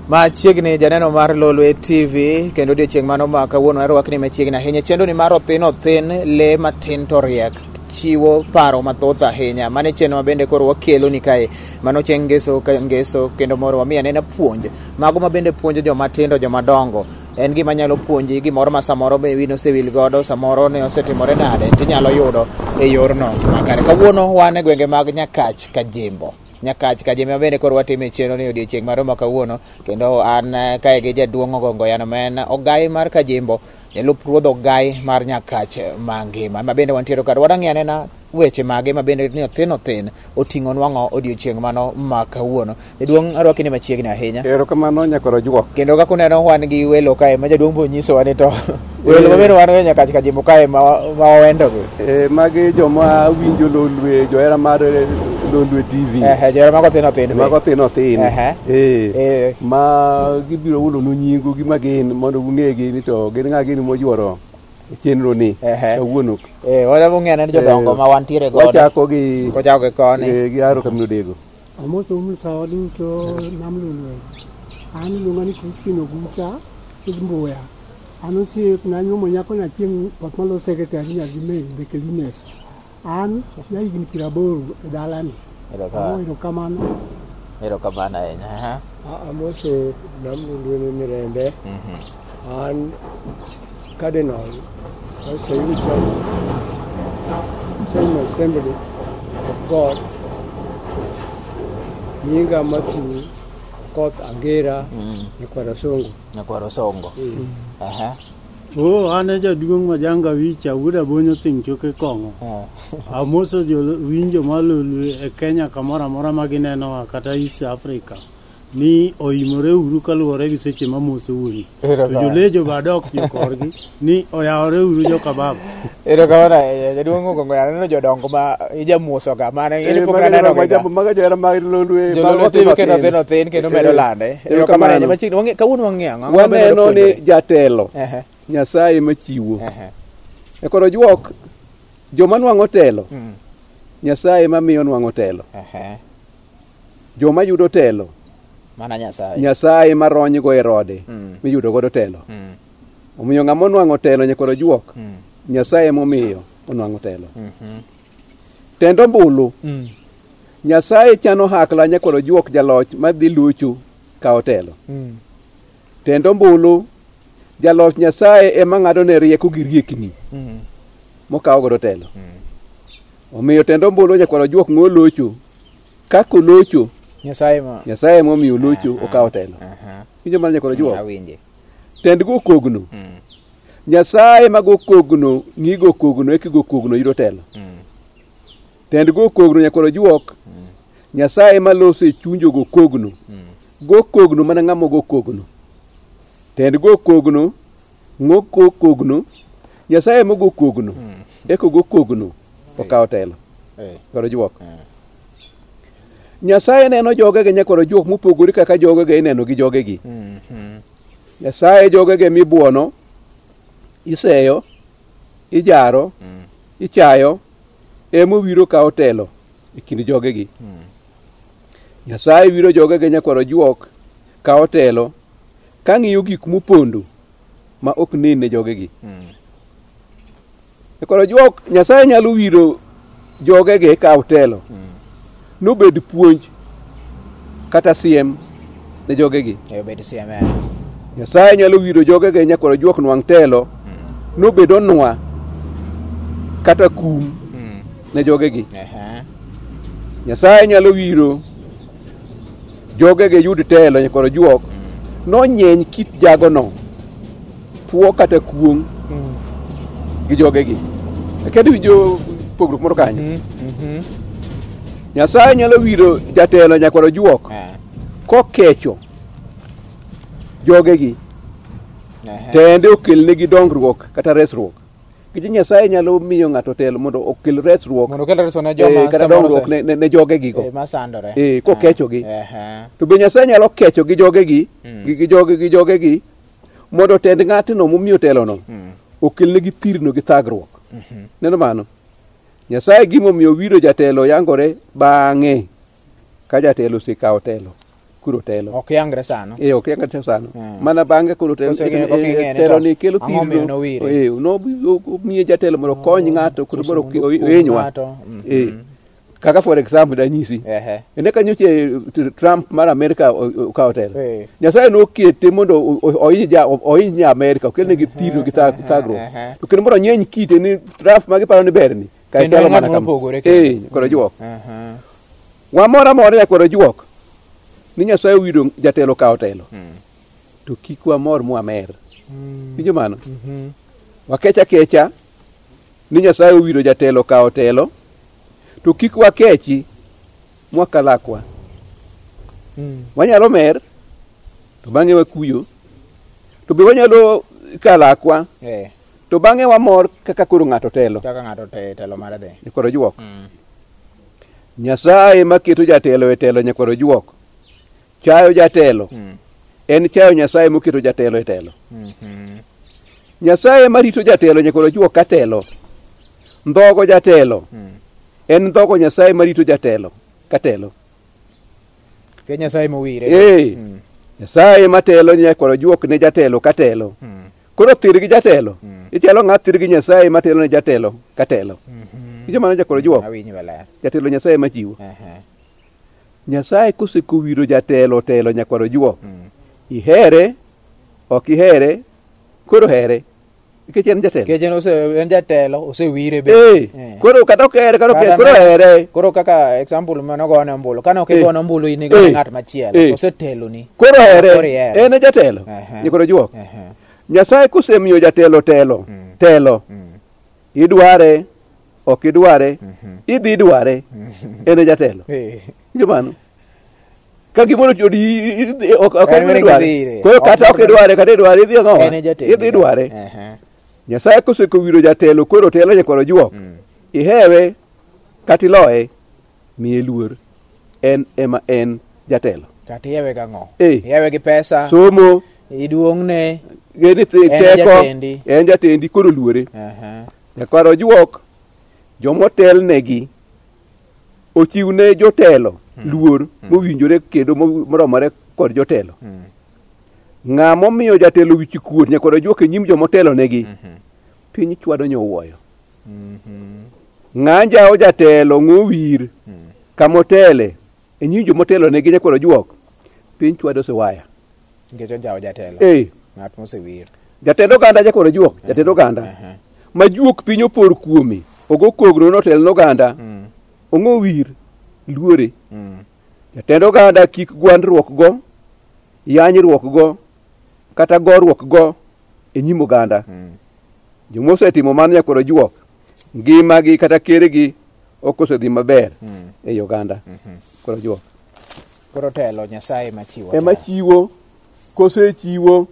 Machiegni janeno mar Lolwe TV kendo odiochieng' mano ma kawuono arwakni machiegni ahinya chenro ni mar Othin Othin le matin to riek chiwo paro mathoth ahinya mane chenro mabende koro wakelo ni kae mano chieng' ngeso kendo moro wamiya nena puonj mago mabende puonjo joma tindo joma dongo en gima nyalo puonji gimoro ma samoro be wino sewil godo samoro ne osetimore nade tinyalo yudo e yorno makare. Kawuono wan e gwenge mag Nyakach Kajimbo mabende koro watime chenro ni odiochieng' maro ma kawuono kendo an kae gi jaduong' Ogongo Yano men ogai mar Kajimbo jalup ruodh ogai mar Nyakach mangima mabende wantiere kar wadang'iyane na weche mage mabende ni Othin Othin oting'o nwang'o odiochieng' mano ma kawuono. Jaduong' arwakni machiegni ahinya. Erokamano nyakoro juok. Kendo kaka uneno wan gi welo kae ma jaduong' bo nyisowa ni to welo mabende wan go Nyakach Kajimbo kae ma owendogi. Magi joma winjo Lolwe, johera mar Lolwe TV. Johera mag Othin Othin. Mag Othin Othin. Ma gibiro ulo nu nyingu gi magin mondo ung'egi ni to gin ng'a gini mojuoro chenro ni kawuono. Wala bung'ene ni jodongo ma wantiere godo. Wachako gi koni. Gi aro kamino dego. Amoso umsawa duto nam Lolwe. An iluonga ni Christine Ogucha Mbuya. An osiep na nyuomo nyako na chieng' pat malo sekretari nyadime Bekelines. An ja higni 80 e dalani. Erokamano. Erokamano ahinya. Amoso nam Lolwe ni Mirembe. An Cardinal Nyasaye Assembly of God Nyinga Matthew Koth Angera Nyakwaro Songo. Ane jaduong' majanga wicha wuda bonyo thin choke kong'o. Amoso jo winjo ma Lolwe e Kenya kamoro amora ma gineno kata East Africa ni oimore uru kaluwore gi seche mamoso uri. To jolejo badok jokorgi ni oyawore uru jokabab. Erokamano jaduong' Ogongo Yano jodongo ma ijamoso ga mane ili pokra neno ga. Maga johera mag Lolwe Othin Othin kendo medo lande. Erokamano machiegni kawuono wang'iyang'. Waneno ni jatelo. Nyasaye ma chiwo. E koro juok joma nwang'o telo. Nyasaye ma miyo nwang'o telo. Joma yudo telo. Mana Nyasaye. Nyasaye ma rony go e rode miyudo godo telo. Omiyo ng'ama onwang'o telo nyakoro juok. Nyasaye momiyo onwang'o telo. Tendo mbulu. Nyasaye chano hakla nyakoro juok jaloch madhi luchu kao telo. Tendo mbulu jaloch Nyasaye ema ng'ado ne rieko gi riekni mokawo godo telo. Omiyo tendo mbulu nyakoro juok ng'o locho kako locho Nyasaye momiyo locho okawo telo. Winjo mar nyakoro juok. Tend go kogno. Nyasaye mago kogno ng'igo kogno ekigo kogno yudo telo. Tend go kogno nyakoro juok. Nyasaye malose chunjo go kogno. Go kogno mana ng'amo go kogno. Tend go kogno ng'oko kogno. Nyasaye mogo kogno eko go kogno okawo telo. Koro juok. Nyasaye neno jogege nyakoro juok mopogore kaka jogege ineno gi jogegi. Nyasaye jogege mibuono, iseyo, ijaro, ichayo, emo wiro kawo telo e kind jogegi. Nyasaye wiro jogege nyakoro juok kawo telo ka ng'iyo gik mopondo ma ok nen ne jogegi. Koro juok Nyasaye nyalo wiro jogege kawo telo. Nobed puonj kata siem ne jogegi. Nyasaye nyalo wiro jogege nyakoro juok nwang' telo. Nobed onwa kata kum ne jogegi. Nyasaye nyalo wiro jogege yud telo nyakoro juok nonyeny kit jagono puo kata kuong gi jogegi. Kendo winjo pogruok moro kanyo. Nyasaye nyalo wiro jatelo nyakoro juok kokecho jogegi tende okelnegi dongruok kata resruok. Kiji Nyasaye nyalo miyo ng'ato telo mondo okel resruok kata dongruok ne jogegi go. Kokechogi. To be Nyasaye nyalo kecho gi jogegi gi jogegi mondo tend ng'atno momiyo telono okelnegi thirno gi thagruok. Neno mano. Nyasaye gimomiyo wiro jatelo yangore bang'e ka jatelo osekawo telo. kuro telo. Ok yangre sano. Ok yangre sano. Mana bang'e kuro telo ni kelo thirno. No miye jatelo mondo kony ng'ato kuro mondo ohinywa. Kaka for example danyisi. Ene kanyoche Trump mar Amerika okawo telo. Nyasaye nokete mondo ohiny Amerika, okelnegi thirno gi thagruok. To kendo mondo nyeny kite ni Trump magiparo ni berni. Kendo ng'at mopogore. Koro juok. Wamora mora koro juok. Ni Nyasaye owiro jatelo kawo telo. To kik wamor mwamer. Winjo mano? Wakecha kecha ni Nyasaye owiro jatelo kawo telo. To kik wakechi mwakalakwa. Wanyalo mer to bang'e wakuyo. To be wanyalo kalakwa. To bang'e wamor kaka koro ng'ato telo. Kaka ng'ato telo mar adhi. Koro juok. Nyasaye maketo jatelo e telo nyakoro juok. Chayo jatelo. En chayo Nyasaye moketo jatelo e telo. Nyasaye marito jatelo nyakoro juok katelo. Ndhogo jatelo. En ndhogo Nyasaye marito jatelo katelo. Ke Nyasaye mowire. Nyasaye matelo nyakoro juok ne jatelo katelo. Koro thir gi jatelo. Ichalo ng'at thir gi Nyasaye matelo ne jatelo katelo. Ijo mano jakoro juok. Jatelo Nyasaye machiwo. Nyasaye kosekowiro jatelo telo nyakwaro juok. Ihere, ok ihere, koro here. Nikech en jatelo. Nikech en jatelo, osewire be. Koro kata ok here, koro here. Koro kaka example mano gone ombulu. Kano kigone ombulu in gi ng'at machielo, osetelo ni. Koro here. En e jatelo. Nyakwaro juok. Nyasaye kosemiyo jatelo telo. Idware, ok idware, idhi dware. En e jatelo. Jomano. Ka gimoro jodi ok idware. Koro kata ok idware, kata idware idhi ng'o? Idhi dware. Nyasaye kosekowiro jatelo koro telo nyakoro juok. Ihewe kata iloye miye luor. En ema en jatelo. Kata ihewe gang'o? Ihewe gi pesa. Somo. Iduong'ne. Geni teko. En jatendi koro luore. Nyakoro juok jomotelnegi ochiwne jotelo luor mowinjore kendo moromore kod jotelo. Ng'a momiyo jatelo wich kuot nyakoro juok e nyim jomotelo negi. Piny chwado nyowuoyo. Ng'a njao jatelo ng'owir kamotele e nyim jomotelo negi nyakoro juok. Piny chwado siwaya. Ngecho njao jatelo. Ng'at mosewir. Jatelo oganda nyakoro juok. Jatelo oganda. Ma juok piny opor kuome. Ogo kogro notel n'oganda. Ong'o wir luore. Jatend oganda kik gwandruok go, yanyruok go, kata goruok go e nyim oganda. Jomosetimo mano nyakoro juok. Ngima gi kata keregi ok osedhi maber e oganda. Koro juok. Koro telo Nyasaye machiwo. Ema chiwo. Kosechiwo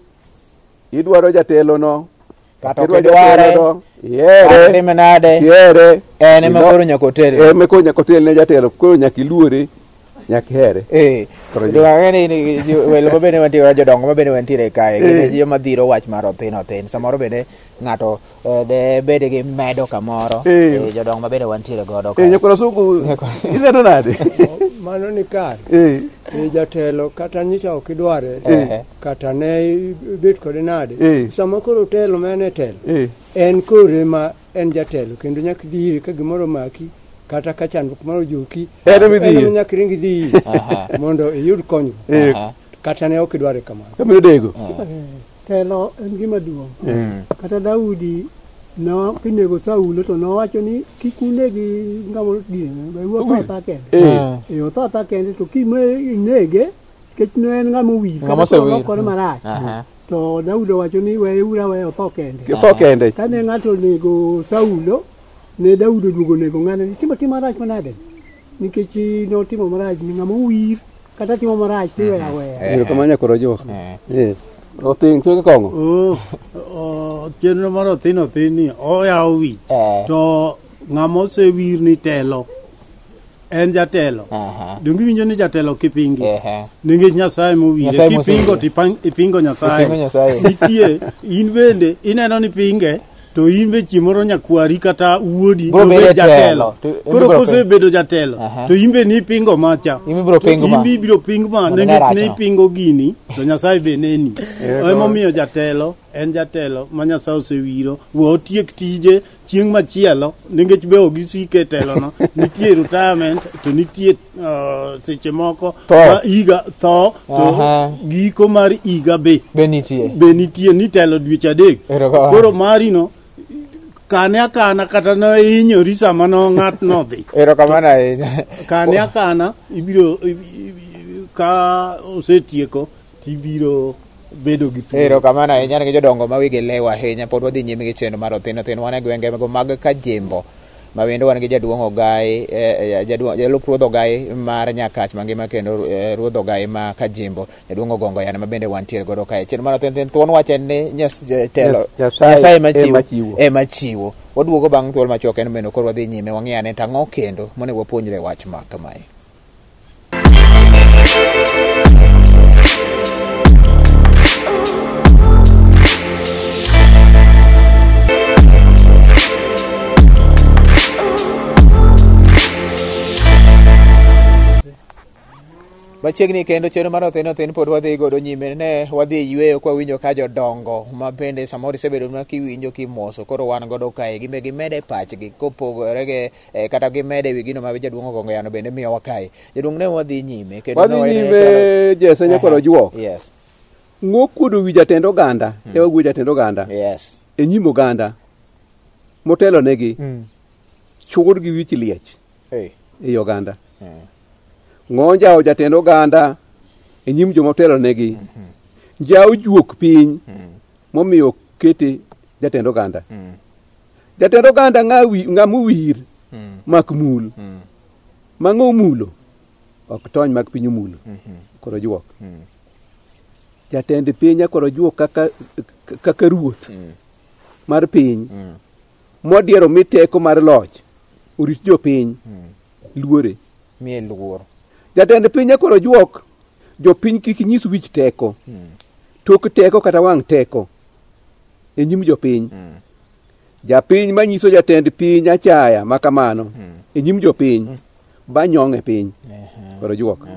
idwaro jatelo no. Kata okidware. Yere. Yere. En ema koro nyakotelo. Ema koro nyakotelo ne jatelo. Koro nyakiluore. Nyakhere. Welo mabende wantiere jodongo mabende wantiere kae. Gine ji madhiro wach mar Othin Othin. Samoro bende ng'ato de bede gi medo kamoro. Jodongo mabende wantiere godo kae. Nyakoro suku. Inedo nade? Mano ni kar. Jatelo kata nyicha ok idware. Kata ne bet kode nade. Sama koro telo mene telo. En kore ma en jatelo. Kendo nyaka dhiri ka gimoro maki. Kata ka chandruok moro juki. En nyaka ringi dhi. Mondo iyud konyo. Kata ne ok idware kamano. Kamano dego. Telo en gima duong'. Kata Daudi no kinego Saulo to nowacho ni kik unegi ng'amo dine. Be wuok ota kende. Ota kende to kinege kech no en ng'amo wir. Kata kore marach. To Daudi wacho ni we ura we otho kende. Otho kende. Kane ng'ato nego Saulo ne Daudi duogo nego ng'ane timo marach manade. Nikech no timo marach ni ng'amo wir kata timo marach tiwe awe. Kamanya koro jo. Othin to kongo. Chenro mar Othin Othin ni oyawo wich. To ng'amo osewir ni telo en jatelo. Dongi winjo ni jatelo kipingi. Nikech Nyasaye mowire. Kipingo tipingo Nyasaye. Nitie in bende ineno ni pinge to imbe chimoro nyakwari kata wuodi Bro bedo jatelo. Koro kosebedo jatelo to imbe ni pingo macha. Imbe biro pingo ma ne pingo gini to Nyasaye be neni. Emomiyo jatelo en jatelo ma Nyasaye osewiro wo tiek tije chieng' machielo nikech be ogisike telo no nitie retirement to nitie seche moko iga tho to giko mar iga be nitie ni telo dweche adek. Koro mari no kane akana kata no hinyori sama no ng'at no dhi. Erokamano ahinya. Kane akana ibiro ka osetieko tibiro bedo gi thuolo. Erokamano ahinya ne jodongo ma wigi lewa ahinya. Pod wadhi nyime gi chenro mar Othinothin. Wan e gwenge mag Kajimbo ma bende wan gi jaduong' Ogai, jalup ruodh Ogai mar Nyakach mangima kendo ruodh Ogai ma Kajimbo, jaduong' Ogongo Yana ma bende wantiere godo kae. Chenro mar Othinothin thuon wacho ni Nyasaye ema chiwo. Waduogo bang' thuolo machuok en bende koro wadhi nyime wang'e ane tang'o kendo monego wapuonjre wach ma kamae. Machiegni kendo chenro mar Othinothin pod wadhi godo nyime ne wadhi yweyo kwa winjo ka jodongo ma bende samoro isebedo na kiwinjo kimoso koro wan godo kae gimede pachgi kopogore ge kata gimede wi gino ma jaduong' Ogongo Yano bende miyowa kae. Jaduong' ne wadhi nyime kendo wadhi nyime Jese nyakoro juok. Yes. Ngokudo wi jatend oganda e wagu jatend oganda. Yes. E nyim oganda motelo negi chugur gi wich liech e oganda. Ngonja o jatend oganda e nyim jomotelo negi njao juok piny momiyo kete jatend oganda. Jatend oganda ng'amu wir mak mul mang'o mulo ok tony mak piny mulo koro juok. Jatend piny koro juok kaka ruoth mar piny modiero miteko mar loch orit jopiny luore miye luor. Jatend piny koro juok jopiny kik nyis wich teko tok teko kata wang' teko e nyim jopiny. Japiny manyiso jatend piny achaya makamano e nyim jopiny banyong'e piny koro juok.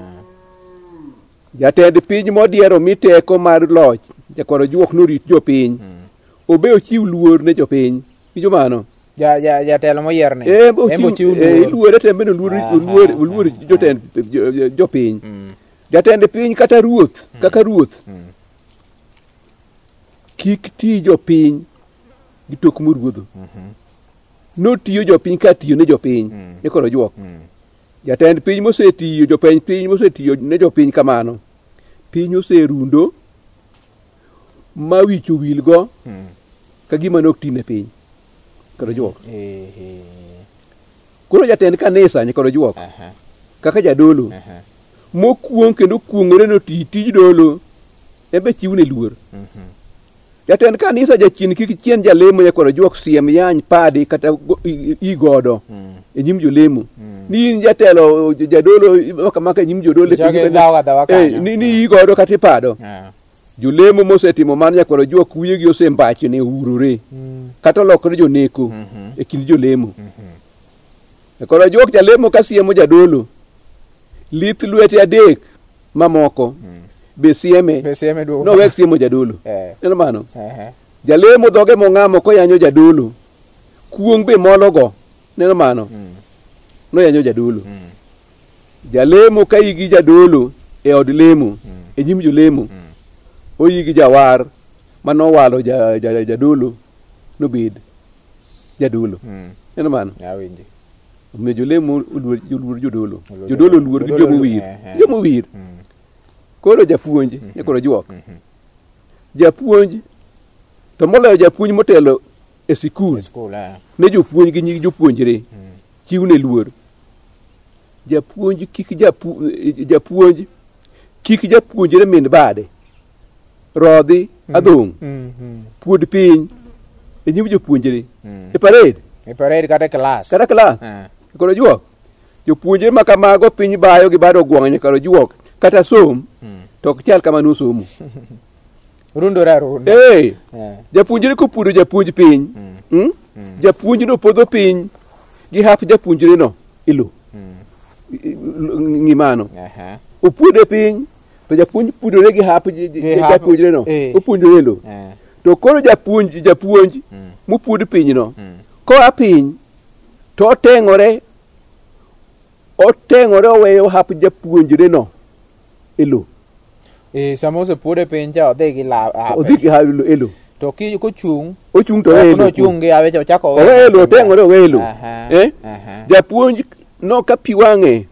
Jatend piny modiero miteko mar loch koro juok norit jopiny obe ochiw luor ne jopiny ijo mano jatelo moyierne luore tembe no luor jotend jopiny. Jatend piny kata ruoth kaka ruoth kik ti jopiny gi tok moruodho notiyo jopiny ka tiyo ne jopiny e koro juok. Jatend piny mosetiyo jopiny piny mosetiyo ne jopiny kamano piny oserundo ma wicho wilgo ka gima nok tine piny koro juok. Koro jatend kanisa nyakoro juok kaka jadolo mokuong kendo kuongore no tij dolo ebe chiwne luor. Jatend kanisa jachien kik chien jalemo nyakoro juok siem yany padi kata igodo e nyim jolemo ni jatelo jadolo maka nyim jodolo ni igodo kata ipado. Jolemo mosetimo man nyakoro juok wiyegi osembacho ne urore kata lokore joneko e kind jolemo. Koro juok jalemo ka siemo jadolo lith lwete adek mamoko be sieme no wek siemo jadolo. Neno mano jalemo dhoge mong'amo ko yanyo jadolo kuong be mologo. Neno mano no yanyo jadolo. Jalemo ka igi jadolo e od lemo e nyim jolemo oyigi jawar manowalo jadolo no bed jadolo. Neno mano omiyo jolemo luor jodolo luor gi jomo wir. Koro japuonj nyakoro juok japuonj to moloyo japuonj motelo e sikul ne jopuonj gi nying jopuonjre chiwne luor. Japuonj kik japuonjre min bade rodhi adhong puod piny e nyim jopuonjre e parade kata klas. Koro juok jopuonjre ma kamago piny bayo gi bado gwang' nyakoro juok kata som to ok chal kama nosomo. Rundora runda. Japuonjre kopudo japuonj piny. Japuonj no podho piny gi hap japuonjre no ilo. Ngimano. Opuode piny to japuonj pudore gi hap japuonjre no. Opuonjore lo. To koro japuonj mopud piny no. Koa piny to oteng'ore oweyo hap japuonjre no ilo. Sama osepuode piny cha odhi gi odhi gi hap ilo. To kochung' to elo. Ochung' gi awe chako elo oteng'ore owelo. Japuonj no ka pi wang'e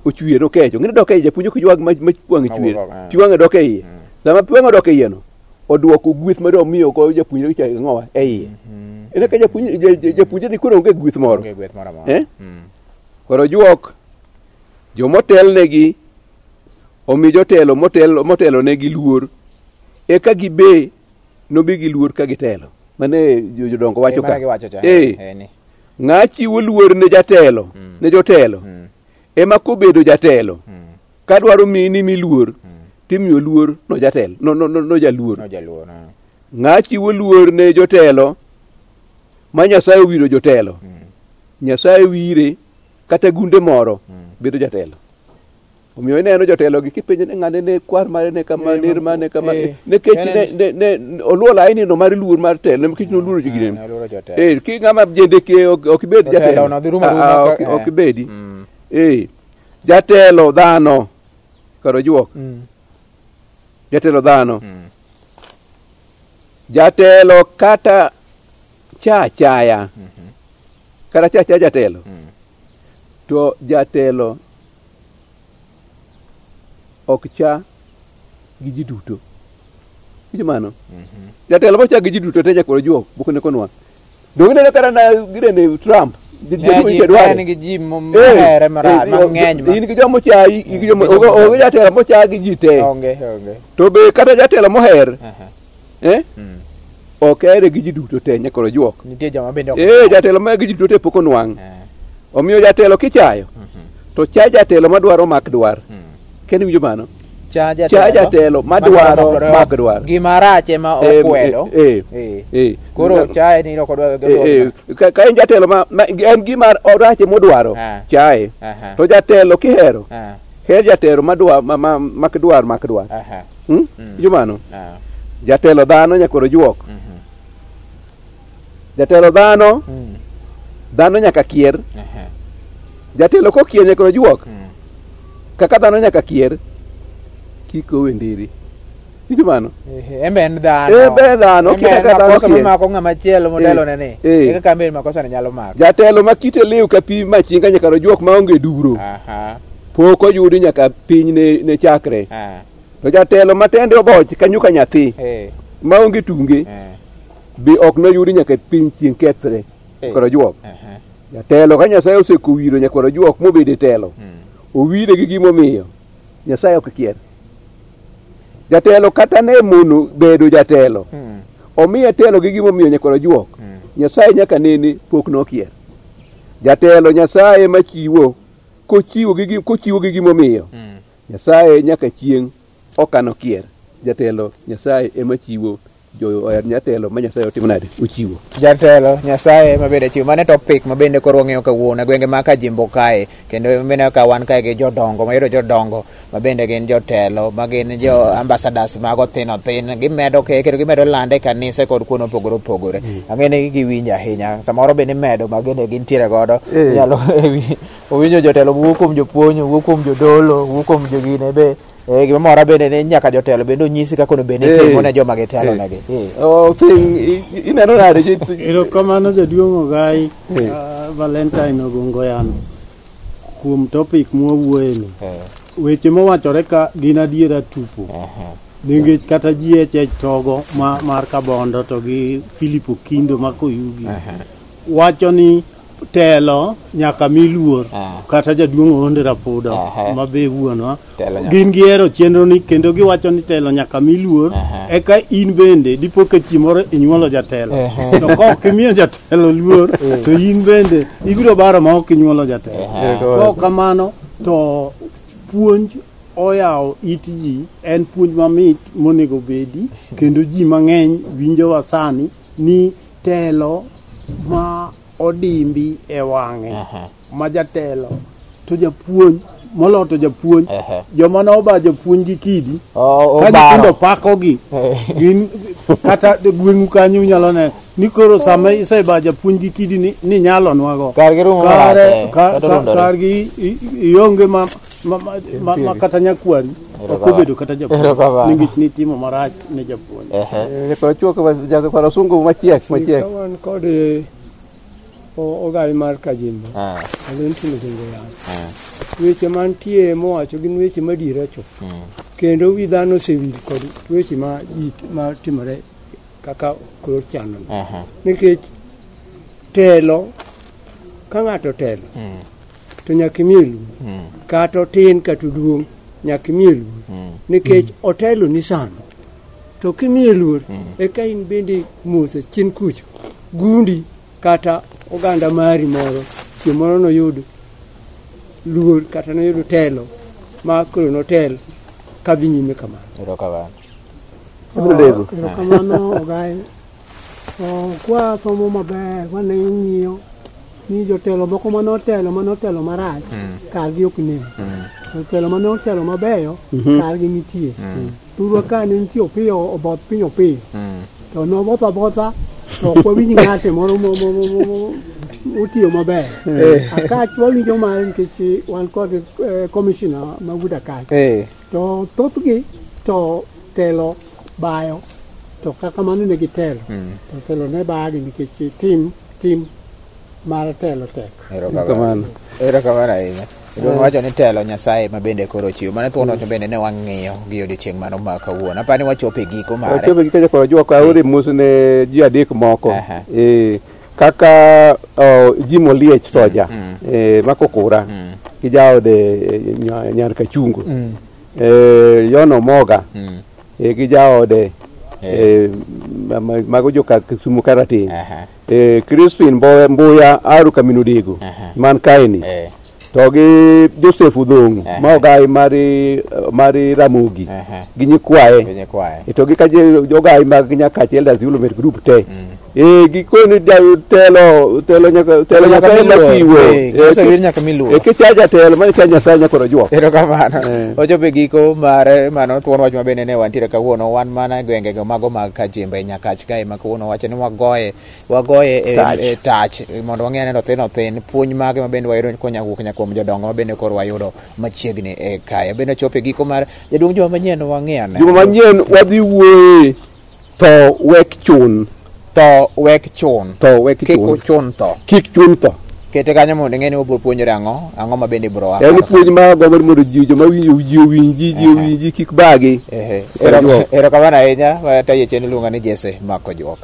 ochwie dokecho. Ng'e doke japuonj ko ywag ma wang'e chwie. Pi wang'e doke iye. Sama pi wang'e doke iye no oduoko gweth ma miyo ko japuonjre cha ng'owa e iye. Ene ka japuonjre ni koro onge gweth moro. Koro juok jomotel negi omi jotelo motelo negi luor eka gibe nobi gi luor ka gitelo. Mane jodongo wacho ka. Ng'a chiwo luor ne jatelo, ne jotelo. Ema kobedo jatelo. Ka dwaro mi luor, timiyo luor no jatelo, no jaluor. Ng'a chiwo luor ne jotelo, ma Nyasaye wiro jotelo. Nyasaye wire kata gunde moro bedo jatelo. Omiyo ineno jotelo gi kipenjo ng'ane ne kwar mare ne kama ner mane kama ne kech ne oluola aini no mar luor mar telo nikech no luoro jigine. Ki ng'ama jende ke ok bed jatelo. Ok bedi. Jatelo dhano karo juok. Jatelo dhano. Jatelo kata chaya. Kata chaya jatelo. To jatelo ok cha gi ji duto. Kijo mano. Jatelo mocha gi ji duto te jakoro juok bukone konwa. Dogine ne kara na girene Trump. En gi ji mohere mang'eny ma. In gi jomo cha oge jatelo mocha gi ji te. To be kata jatelo moher. Ok ere gi ji duto te nyakoro juok. Nitie joma bende jatelo ma gi ji duto te pok onwang'. Omiyo jatelo kichayo. To cha jatelo madwaro mak dwar. Ken winjo mano? Cha jatelo madwaro mak dwar. Gima rach ema okwelo. Koro chaye ni ok odwar. Ka en jatelo ma en gima orache modwaro chaye. To jatelo kihero. Her jatelo madwar mak dwar. Winjo mano? Jatelo dhano nyakoro juok. Jatelo dhano nyaka kier. Jatelo kokier nyakoro juok. Kaka dhano nyaka kier kiko wendiri. Winjo mano? Embe en dhano. Dhano kaka dhano makosa mamako ng'ama chielo modelo ne ni. Kaka kambe makosa ne nyalo mako. Jatelo makite liu ka pi machinga nyaka juok maonge dubro. Pok oyudi nyaka piny ne chakre. To jatelo matende oboch kanyuka nyathi. Maonge tunge. Be ok noyudi nyaka piny chieng' kethre. Koro juok. Jatelo ka Nyasaye osekowiro nyaka juok mobede telo. Owire gi gimomiyo Nyasaye ok kier. Jatelo kata ne mono bedo jatelo. Omiye telo gi gimomiyo nyaka juok. Nyasaye nyaka nene pok no kier. Jatelo Nyasaye machiwo kochiwo gi gimomiyo. Nyasaye nyaka chieng' okano kier. Jatelo Nyasaye ema chiwo jatelo ma Nyasaye otimo nade ochiwo. Jatelo Nyasaye mabende chiwo mane topic mabende koro ng'eyo kawuono gwenge ma ka jimbo kae kendo mene ka wan kae gi jodongo mayudo jodongo mabende gin jotelo magin jo ambassadors mag Othin Othin gimedo kendo gimedo lande kanise kod kuno opogore. Ang'ene giwinjo ahinya samoro bende medo magende gintiere godo nyalo owinjo jotelo wuok kuom jopuonj wuok kuom jodolo wuok kuom jogine be gima mora bende ne nyaka jotelo bende onyisi kaka ono bende timo ne joma gitelo negi. Ineno nade erokamano jaduong' Ogai Valentine Ogongo yano kuom topic mwawuoyeni. Weche mowachore ka gin adiera tupo. Nikech kata ji echech togo mar Kabondo to gi Philip Okindo makoyugi wacho ni telo nyaka miluor kata jaduong' Onde Rapudo mabe wuonwa gin gihero chenro ni kendo giwacho ni telo nyaka miluor eka in bende dipo ka chimoro inyuolo jatelo to kok imiyo jatelo luor to in bende ibiro baro ma ok inyuolo jatelo. Kok kamano to puonj oyawo it ji en puonj mamit monego bedi kendo ji mang'eny winjowa sani ni telo ma odimbi e wang'e ma jatelo to japuonj molo to japuonj joma ne oba japuonj gi kidi ka nyithindo pakogi gin kata gweng'u kanyo nyalo ne ni koro sama iseba japuonj gi kidi ni nyalo nwago kargi ionge ma kata nyakwari okobedo kata japuonj ningich ni timo marach ne japuonj ko chuo jaga kwa sungu machiek kawan kod ogai mar kajimbo alin timo ya weche mantie mowacho gin weche madira cho kendo wi dhano osewil kod weche ma timore kaka koro chano nikech telo ka ng'ato telo to nyaka imielu kata tin kata duong' nyaka imielu nikech otelo ni sano to kimielu eka in bende mose chin kucho gundi kata oganda mari moro chiemoro no yudo luor kata no yudo telo ma koro no tel kadhi nyime kamano kamano ogai kwa somo maber wane ng'iyo ni jotelo moko manotelo marach kargi ok nen jotelo manotelo mabeyo kargi nitie turwa ka ne nitie opiyo oboth piny opiyo to nobotho abotha to ok wawinj ng'ate moro otiyo maber akach wawinjo mar nikech wan kod commissioner maguda kach to thothgi to telo bayo to kaka mano ne gitelo to telo ne bagi nikech tim mar telo tek erokamano ahinya Iluongo wacho ni telo Nyasaye ma bende koro chiwo. Mane thuon wacho bende ne wang'iyo gi odiochieng' mano ma kawuono. Apani wachopo e giko mare. Wachopo e giko ja koro juok aore mus ne ji adek moko. Kaka Jimo Liech Soja makokura gi jaode nyar Kachungu. Yono Moga gi jaode mago joka Kisumu Karate. Crispin Mbuya Aru Kaminudego man kaini. To gi Joseph Udhong ma ogai mari Ramogi gi nyikwaye to gi kaje ogai mag nyaka chiel da zulo met group te gi koni telo Nyasaye machiwo nyaka miluo ke chaja telo mane chaja Nyasaye nyaka koro juok erokamano ochopo e giko mare mano thuon wach mabende ne wantiere kawuono wan mana gwengego mago mag Kajimbe Nyakach kae ma kawuono wacho ni wagoye e tach mondo wang'e ni Othin puonj mage mabende wayudo konyawuok kuom jodongo mabende koro wayudo machiegni e kae bende chopo e giko mar jaduong' juma manyien wang'eane juma manyien wadhi wuoye to wek chun kik chun to kete kanyo mondo ing'e ni wabiro puonjore ang'o ma bende biro en puonj ma gombo mondo ji joma winji kik bagi erokamano ahinya wataye chenro iluongo ni Jesse Mako Juok.